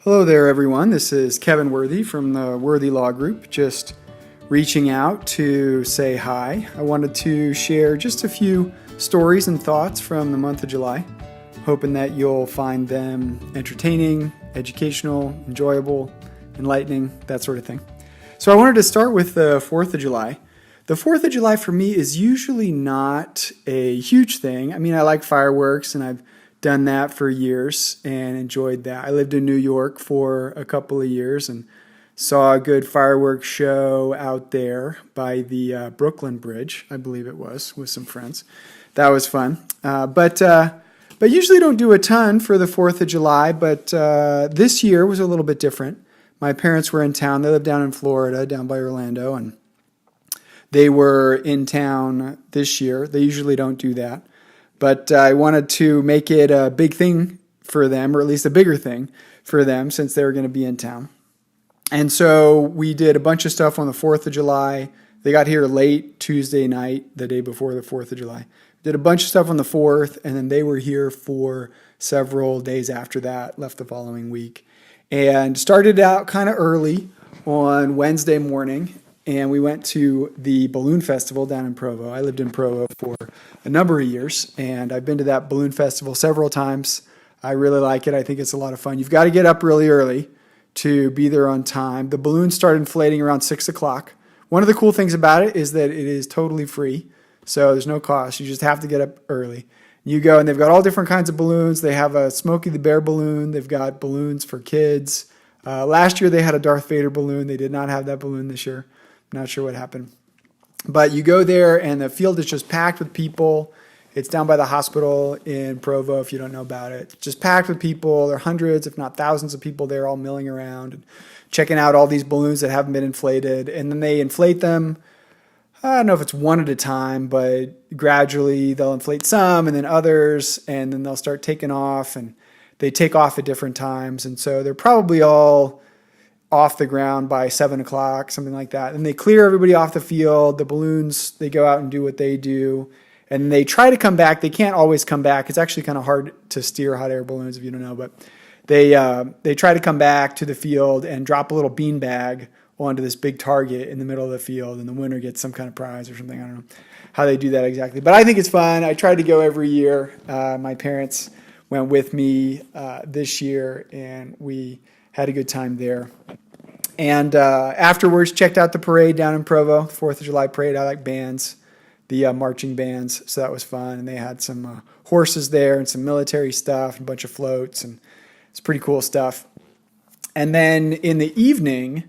Hello there, everyone. This is Kevin Worthy from the Worthy Law Group, just reaching out to say hi. I wanted to share just a few stories and thoughts from the month of July, hoping that you'll find them entertaining, educational, enjoyable, enlightening, that sort of thing. So I wanted to start with the 4th of July. The 4th of July for me is usually not a huge thing. I mean, I like fireworks and I've done that for years and enjoyed that. I lived in New York for a couple of years and saw a good fireworks show out there by the Brooklyn Bridge, I believe it was, with some friends. That was fun. But usually don't do a ton for the 4th of July, but this year was a little bit different. My parents were in town. They live down in Florida, down by Orlando, and they were in town this year. They usually don't do that. But I wanted to make it a big thing for them, or at least a bigger thing for them, since they were going to be in town. And so we did a bunch of stuff on the 4th of July. They got here late Tuesday night, the day before the 4th of July. Did a bunch of stuff on the 4th, and then they were here for several days after that, left the following week. And started out kind of early on Wednesday morning, and we went to the Balloon Festival down in Provo. I lived in Provo for a number of years, and I've been to that Balloon Festival several times. I really like it. I think it's a lot of fun. You've got to get up really early to be there on time. The balloons start inflating around 6 o'clock. One of the cool things about it is that it is totally free, so there's no cost. You just have to get up early. You go, and they've got all different kinds of balloons. They have a Smokey the Bear balloon. They've got balloons for kids. Last year they had a Darth Vader balloon. They did not have that balloon this year. Not sure what happened. But you go there, and the field is just packed with people. It's down by the hospital in Provo, if you don't know about it. Just packed with people. There are hundreds, if not thousands of people there all milling around and checking out all these balloons that haven't been inflated. And then they inflate them. I don't know if it's one at a time, but gradually they'll inflate some and then others, and then they'll start taking off, and they take off at different times. And so they're probably all off the ground by 7 o'clock, something like that. And they clear everybody off the field. The balloons, they go out and do what they do. And they try to come back. They can't always come back. It's actually kind of hard to steer hot air balloons if you don't know. But they try to come back to the field and drop a little bean bag onto this big target in the middle of the field. And the winner gets some kind of prize or something. I don't know how they do that exactly. But I think it's fun. I try to go every year. My parents went with me this year, and we had a good time there. And afterwards, checked out the parade down in Provo, 4th of July parade. I like bands, the marching bands, so that was fun. And they had some horses there and some military stuff, and a bunch of floats, and it's pretty cool stuff. And then in the evening,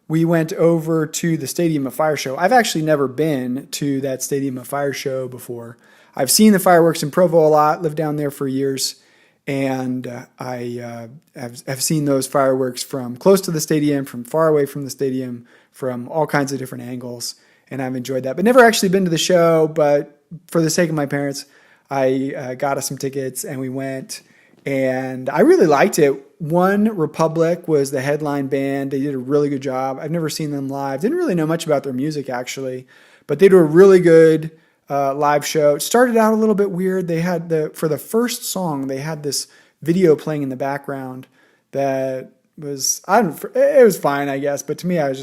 we went over to the Stadium of Fire show. I've actually never been to that Stadium of Fire show before. I've seen the fireworks in Provo a lot, lived down there for years. And I have seen those fireworks from close to the stadium, from far away from the stadium, from all kinds of different angles, and I've enjoyed that. But never actually been to the show, but for the sake of my parents, I got us some tickets, and we went, and I really liked it. One Republic was the headline band. They did a really good job. I've never seen them live. Didn't really know much about their music, actually, but they do a really good live show. It started out a little bit weird. They had for the first song, they had this video playing in the background that was, it was fine, I guess, but to me, it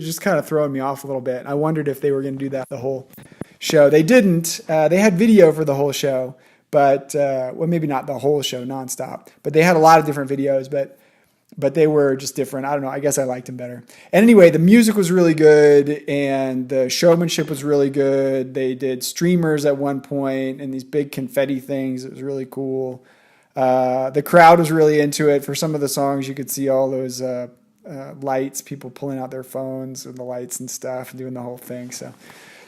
just kind of throwing me off a little bit. I wondered if they were going to do that the whole show. They didn't. They had video for the whole show, but, well, maybe not the whole show nonstop, but they had a lot of different videos, but they were just different. I don't know. I guess I liked them better. And anyway, the music was really good, and the showmanship was really good. They did streamers at one point and these big confetti things. It was really cool. The crowd was really into it. For some of the songs, you could see all those lights, people pulling out their phones with the lights and stuff and doing the whole thing. So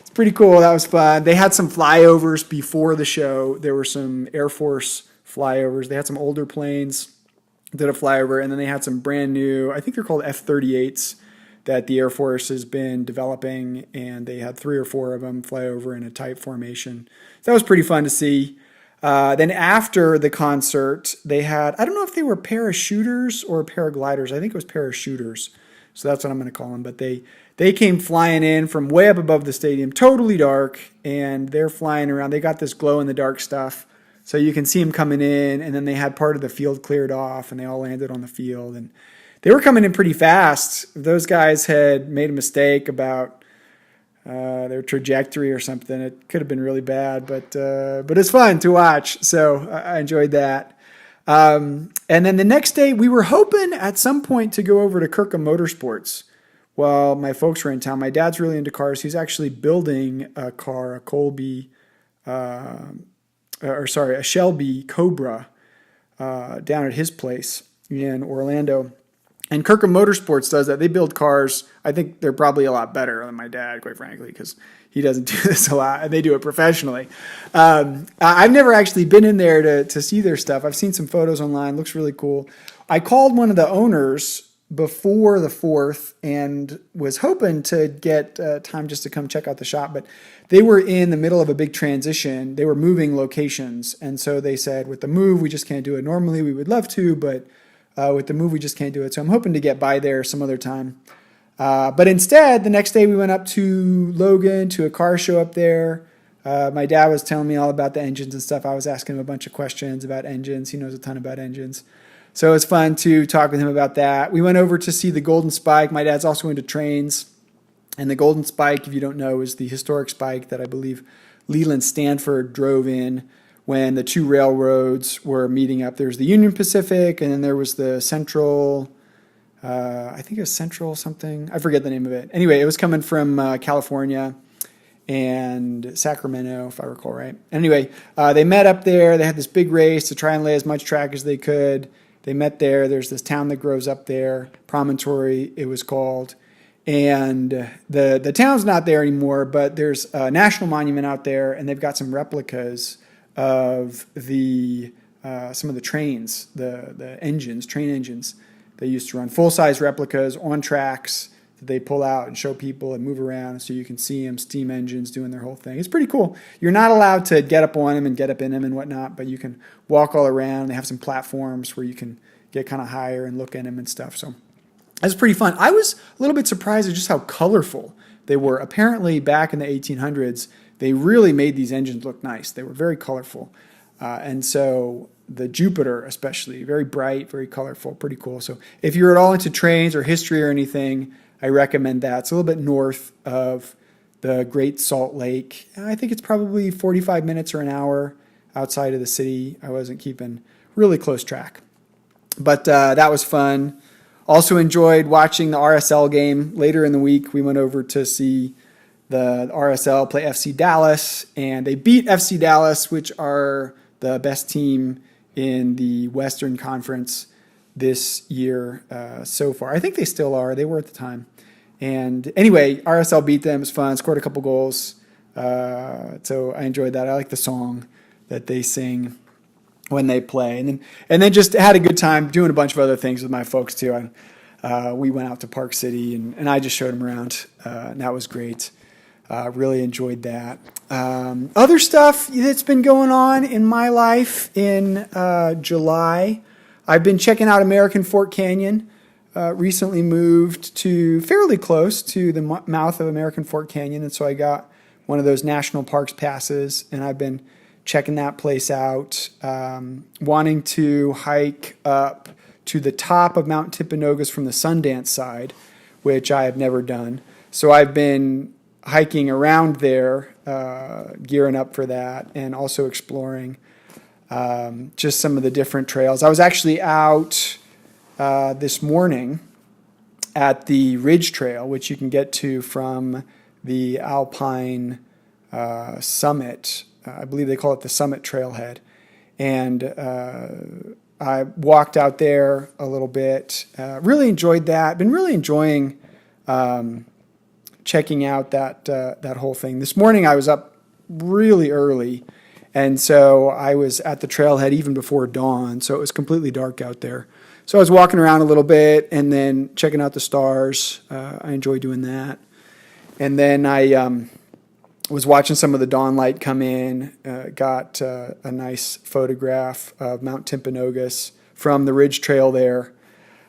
it's pretty cool. That was fun. They had some flyovers before the show. There were some Air Force flyovers. They had some older planes, did a flyover, and then they had some brand new, I think they're called F-38s, that the Air Force has been developing, and they had 3 or 4 of them fly over in a tight formation. So that was pretty fun to see. Then after the concert, they had, I don't know if they were parachuters or paragliders. I think it was parachuters. So that's what I'm going to call them. But they came flying in from way up above the stadium, totally dark, and they're flying around. They got this glow-in-the-dark stuff So you can see them coming in, and then they had part of the field cleared off, and they all landed on the field. And they were coming in pretty fast. If those guys had made a mistake about their trajectory or something, it could have been really bad. But it's fun to watch, so I enjoyed that. And then the next day, we were hoping at some point to go over to Kirkham Motorsports while my folks were in town. My dad's really into cars. He's actually building a car, a Shelby Cobra down at his place in Orlando. And Kirkham Motorsports does that. They build cars. I think they're probably a lot better than my dad, quite frankly, because he doesn't do this a lot, and they do it professionally. I've never actually been in there to see their stuff. I've seen some photos online. Looks really cool. I called one of the owners before the 4th and was hoping to get time just to come check out the shop, but they were in the middle of a big transition. They were moving locations, and so they said, with the move, we just can't do it. Normally, we would love to, but with the move, we just can't do it. So I'm hoping to get by there some other time. But instead, the next day we went up to Logan to a car show up there. My dad was telling me all about the engines and stuff. I was asking him a bunch of questions about engines. He knows a ton about engines. So it was fun to talk with him about that. We went over to see the Golden Spike. My dad's also into trains. And the Golden Spike, if you don't know, is the historic spike that I believe Leland Stanford drove in when the two railroads were meeting up. There's the Union Pacific, and then there was the Central, I think it was Central something. I forget the name of it. Anyway, it was coming from California and Sacramento, if I recall right. Anyway, they met up there. They had this big race to try and lay as much track as they could. They met there. There's this town that grows up there, Promontory, it was called. And the town's not there anymore, but there's a national monument out there, and they've got some replicas of the some of the trains, the engines, train engines they used to run, full-size replicas on tracks that they pull out and show people and move around so you can see them, steam engines doing their whole thing. It's pretty cool. You're not allowed to get up on them and get up in them and whatnot, but you can walk all around. They have some platforms where you can get kind of higher and look at them and stuff. So that's pretty fun. I was a little bit surprised at just how colorful they were. Apparently, back in the 1800s, they really made these engines look nice. They were very colorful. And so the Jupiter especially, very bright, very colorful, pretty cool. So if you're at all into trains or history or anything, I recommend that. It's a little bit north of the Great Salt Lake. I think it's probably 45 minutes or an hour outside of the city. I wasn't keeping really close track. But that was fun. Also enjoyed watching the RSL game. Later in the week, we went over to see the RSL play FC Dallas, and they beat FC Dallas, which are the best team in the Western Conference this year so far. I think they still are. They were at the time. And anyway, RSL beat them. It was fun. Scored a couple goals. So I enjoyed that. I like the song that they sing when they play. And then just had a good time doing a bunch of other things with my folks too. We went out to Park City, and I just showed them around. And that was great. Really enjoyed that. Other stuff that's been going on in my life in July. I've been checking out American Fork Canyon. Recently moved to fairly close to the mouth of American Fork Canyon, and so I got one of those national parks passes, and I've been checking that place out. Wanting to hike up to the top of Mount Timpanogos from the Sundance side, which I have never done. So I've been hiking around there, gearing up for that, and also exploring just some of the different trails. I was actually out this morning at the Ridge Trail, which you can get to from the Alpine Summit. I believe they call it the Summit Trailhead. And I walked out there a little bit. Really enjoyed that. Been really enjoying checking out that whole thing. This morning I was up really early, and so I was at the trailhead even before dawn, so it was completely dark out there. So I was walking around a little bit and then checking out the stars. I enjoy doing that. And then I was watching some of the dawn light come in, got a nice photograph of Mount Timpanogos from the Ridge Trail there.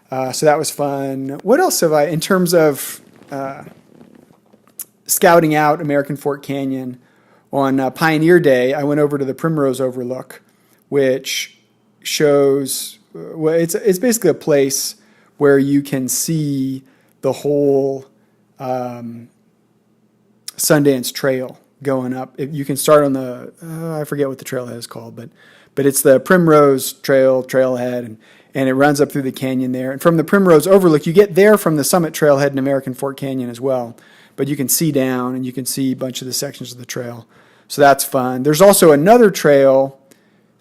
So that was fun. What else have I, in terms of scouting out American Fork Canyon, on Pioneer Day, I went over to the Primrose Overlook, which shows, well, it's basically a place where you can see the whole Sundance Trail going up. You can start on the, I forget what the trailhead is called, but it's the Primrose trailhead, and it runs up through the canyon there. And from the Primrose Overlook, you get there from the Summit Trailhead in American Fork Canyon as well. But you can see down, and you can see a bunch of the sections of the trail. So that's fun. There's also another trail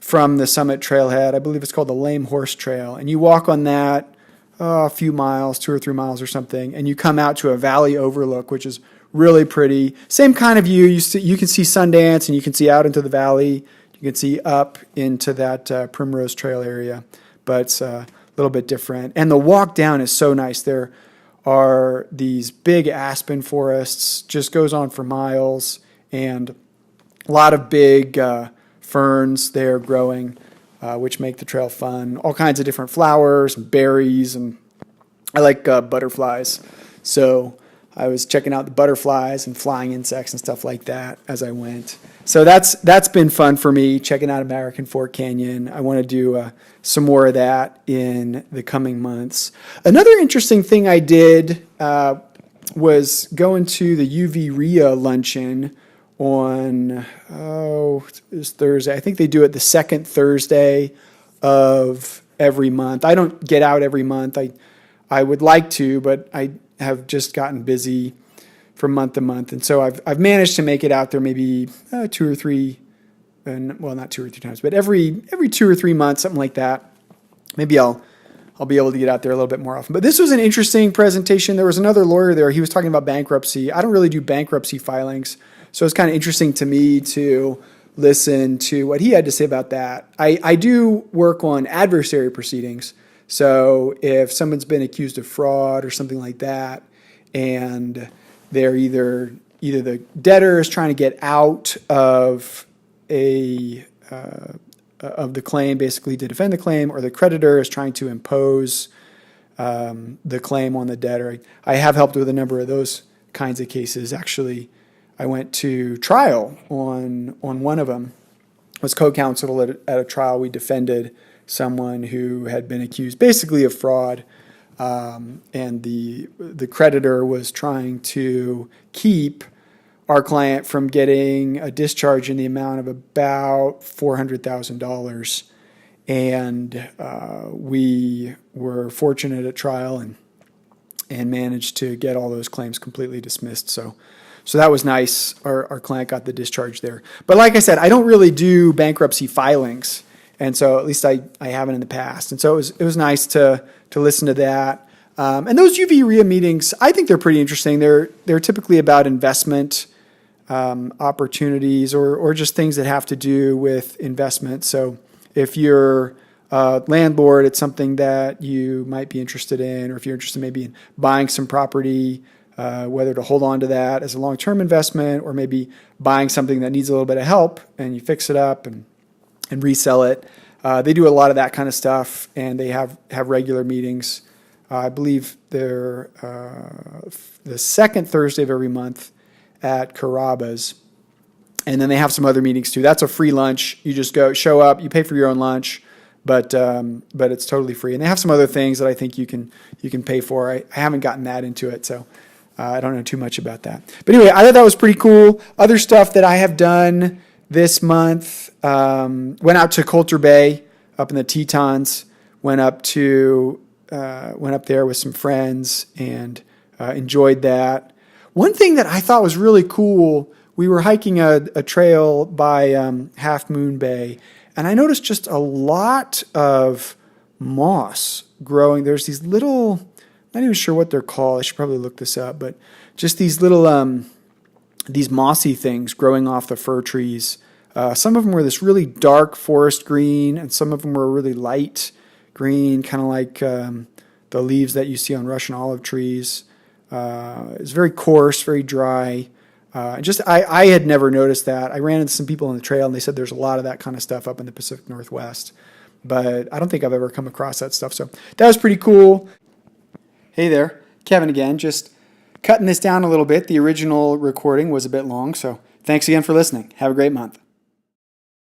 from the Summit Trailhead. I believe it's called the Lame Horse Trail. And you walk on that a few miles, 2 or 3 miles or something, and you come out to a valley overlook, which is really pretty. Same kind of view. You can see Sundance, and you can see out into the valley. You can see up into that Primrose Trail area, but it's a little bit different. And the walk down is so nice. There are these big aspen forests, just goes on for miles, and a lot of big ferns there growing, which make the trail fun. All kinds of different flowers and berries, and I like butterflies. So I was checking out the butterflies and flying insects and stuff like that as I went. So that's been fun for me, checking out American Fork Canyon. I want to do some more of that in the coming months. Another interesting thing I did was going to the UVREIA luncheon on, it was Thursday. I think they do it the second Thursday of every month. I don't get out every month. I would like to, but I have just gotten busy from month to month, and so I've managed to make it out there maybe 2 or 3, well, not 2 or 3 times, but every 2 or 3 months, something like that. Maybe I'll be able to get out there a little bit more often. But this was an interesting presentation. There was another lawyer there. He was talking about bankruptcy. I don't really do bankruptcy filings, so it's kind of interesting to me to listen to what he had to say about that. I do work on adversary proceedings. So if someone's been accused of fraud or something like that, and they're either the debtor is trying to get out of the claim, basically to defend the claim, or the creditor is trying to impose the claim on the debtor. I have helped with a number of those kinds of cases. Actually, I went to trial on one of them. I was co-counsel at a trial. We defended someone who had been accused basically of fraud, and the creditor was trying to keep our client from getting a discharge in the amount of about $400,000. And we were fortunate at trial and managed to get all those claims completely dismissed. So that was nice. Our client got the discharge there. But like I said, I don't really do bankruptcy filings. And so at least I haven't in the past. And so it was nice to listen to that. And those UVREIA meetings, I think they're pretty interesting. They're typically about investment opportunities or just things that have to do with investment. So if you're a landlord, it's something that you might be interested in, or if you're interested maybe in buying some property, whether to hold on to that as a long-term investment, or maybe buying something that needs a little bit of help and you fix it up and resell it. They do a lot of that kind of stuff, and they have regular meetings. I believe they're the second Thursday of every month at Carrabba's. And then they have some other meetings too. That's a free lunch. You just show up, you pay for your own lunch, but it's totally free. And they have some other things that I think you can pay for. I haven't gotten that into it, so I don't know too much about that. But anyway, I thought that was pretty cool. Other stuff that I have done this month, went out to Colter Bay up in the Tetons, went up there with some friends and enjoyed that. One thing that I thought was really cool, we were hiking a trail by Half Moon Bay, and I noticed just a lot of moss growing. There's these little, I'm not even sure what they're called. I should probably look this up, but just these little these mossy things growing off the fir trees. Some of them were this really dark forest green, and some of them were really light green, kind of like the leaves that you see on Russian olive trees. It's very coarse, very dry. I had never noticed that. I ran into some people on the trail, and they said there's a lot of that kind of stuff up in the Pacific Northwest. But I don't think I've ever come across that stuff. So that was pretty cool. Hey there, Kevin again. Just cutting this down a little bit. The original recording was a bit long, so thanks again for listening. Have a great month.